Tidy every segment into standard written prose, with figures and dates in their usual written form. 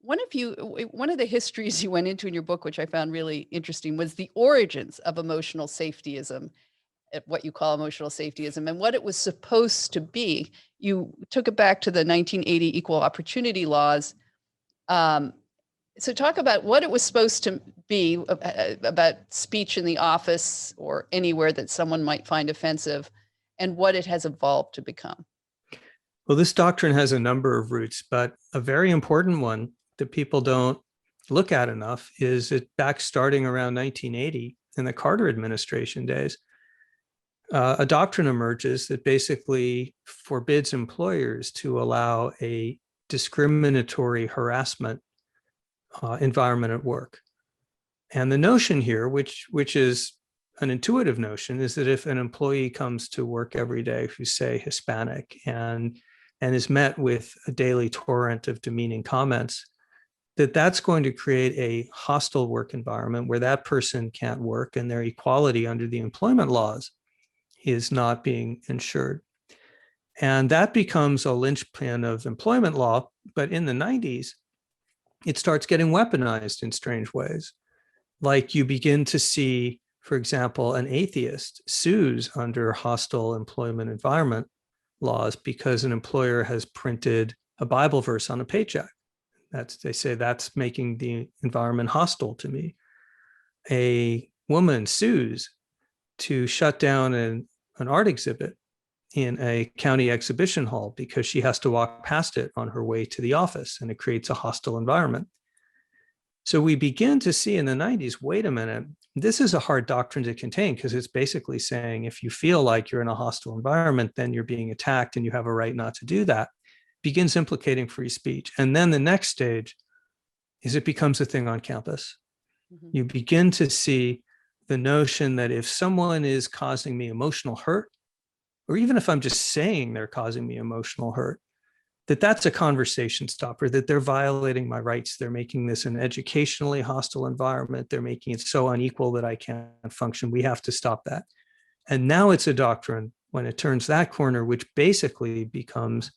One of the histories you went into in your book, which I found really interesting, was the origins of emotional safetyism, what you call emotional safetyism, and what it was supposed to be. You took it back to the 1980 equal opportunity laws. Um, so talk about what it was supposed to be about speech in the office or anywhere that someone might find offensive, and what it has evolved to become. Well, this doctrine has a number of roots, but a very important one that people don't look at enough is it back starting around 1980 in the Carter administration days. A doctrine emerges that basically forbids employers to allow a discriminatory harassment environment at work. And the notion here, which is an intuitive notion, is that if an employee comes to work every day who's, say, Hispanic and is met with a daily torrent of demeaning comments, that's going to create a hostile work environment where that person can't work and their equality under the employment laws is not being ensured. And that becomes a linchpin of employment law. But in the 90s, it starts getting weaponized in strange ways. Like you begin to see, for example, an atheist sues under hostile employment environment laws because an employer has printed a Bible verse on a paycheck. They say that's making the environment hostile to me. A woman sues to shut down an art exhibit in a county exhibition hall because she has to walk past it on her way to the office, and it creates a hostile environment. So we begin to see in the 90s, wait a minute, this is a hard doctrine to contain because it's basically saying if you feel like you're in a hostile environment, then you're being attacked and you have a right not to do that. Begins implicating free speech. And then the next stage is it becomes a thing on campus. Mm-hmm. You begin to see the notion that if someone is causing me emotional hurt, or even if I'm just saying they're causing me emotional hurt, that's a conversation stopper, that they're violating my rights. They're making this an educationally hostile environment. They're making it so unequal that I can't function. We have to stop that. And now it's a doctrine when it turns that corner, which basically becomes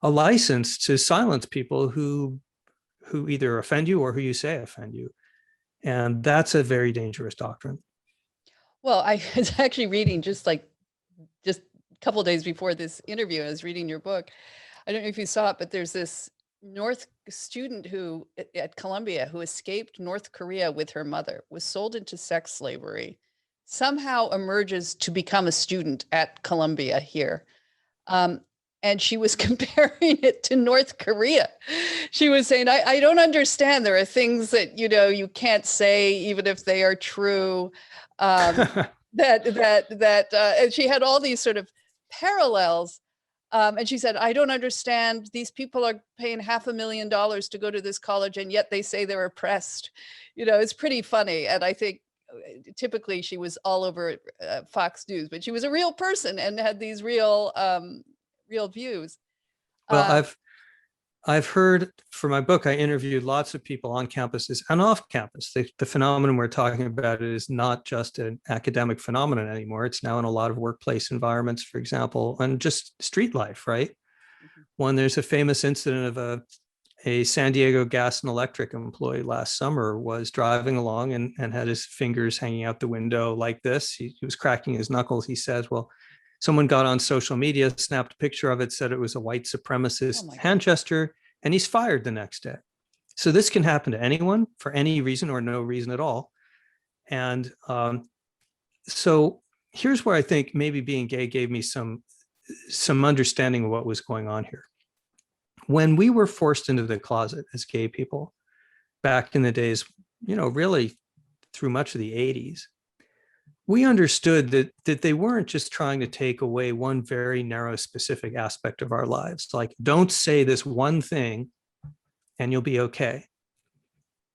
a license to silence people who either offend you or who you say offend you. And that's a very dangerous doctrine. Well, I was actually reading just a couple of days before this interview, I was reading your book. I don't know if you saw it, but there's this North student who at Columbia who escaped North Korea with her mother, was sold into sex slavery, somehow emerges to become a student at Columbia here. And she was comparing it to North Korea. She was saying, I don't understand. There are things that, you can't say, even if they are true. And she had all these sort of parallels. And she said, I don't understand. These people are paying $500,000 to go to this college, and yet they say they're oppressed. It's pretty funny. And I think typically she was all over Fox News, but she was a real person and had these real views. Well, I've heard, for my book, I interviewed lots of people on campuses and off campus. The phenomenon we're talking about is not just an academic phenomenon anymore. It's now in a lot of workplace environments, for example, and just street life, right? Mm-hmm. When there's a famous incident of a San Diego Gas and Electric employee last summer was driving along and had his fingers hanging out the window like this. He was cracking his knuckles. He says, well, someone got on social media, snapped a picture of it, said it was a white supremacist hand gesture, and he's fired the next day. So this can happen to anyone for any reason or no reason at all. And so here's where I think maybe being gay gave me some understanding of what was going on here. When we were forced into the closet as gay people back in the days, really through much of the 80s, we understood that they weren't just trying to take away one very narrow specific aspect of our lives. Like, don't say this one thing and you'll be okay.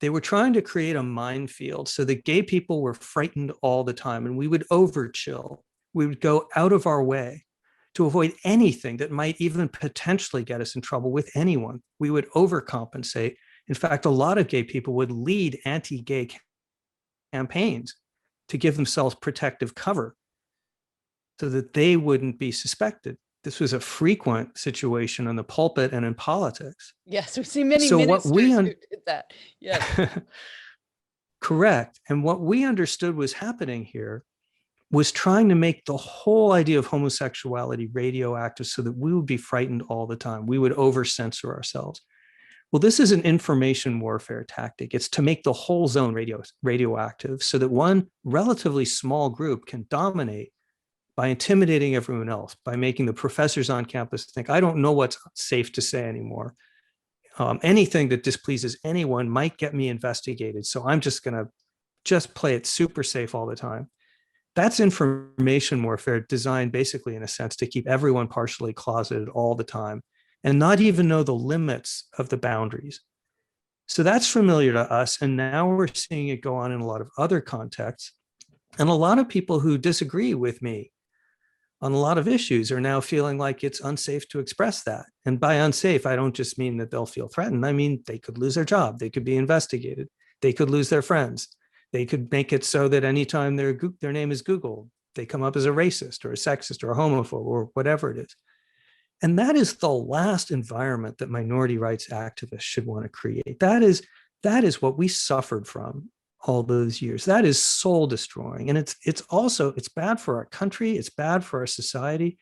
They were trying to create a minefield so that gay people were frightened all the time, and we would overchill. We would go out of our way to avoid anything that might even potentially get us in trouble with anyone. We would overcompensate. In fact, a lot of gay people would lead anti-gay campaigns to give themselves protective cover so that they wouldn't be suspected This was a frequent situation in the pulpit and in politics. Yes, we've seen many So what we ministers who did that. Yes. correct. And what we understood was happening here was trying to make the whole idea of homosexuality radioactive so that we would be frightened all the time. We would over censor ourselves. Well, this is an information warfare tactic. It's to make the whole zone radioactive so that one relatively small group can dominate by intimidating everyone else, by making the professors on campus think, I don't know what's safe to say anymore. Anything that displeases anyone might get me investigated. So I'm just going to just play it super safe all the time. That's information warfare designed basically, in a sense, to keep everyone partially closeted all the time and not even know the limits of the boundaries. So that's familiar to us. And now we're seeing it go on in a lot of other contexts. And a lot of people who disagree with me on a lot of issues are now feeling like it's unsafe to express that. And by unsafe, I don't just mean that they'll feel threatened. I mean, they could lose their job. They could be investigated. They could lose their friends. They could make it so that anytime their name is Googled, they come up as a racist or a sexist or a homophobe or whatever it is. And that is the last environment that minority rights activists should want to create. That is what we suffered from all those years. That is soul destroying. And it's bad for our country. It's bad for our society.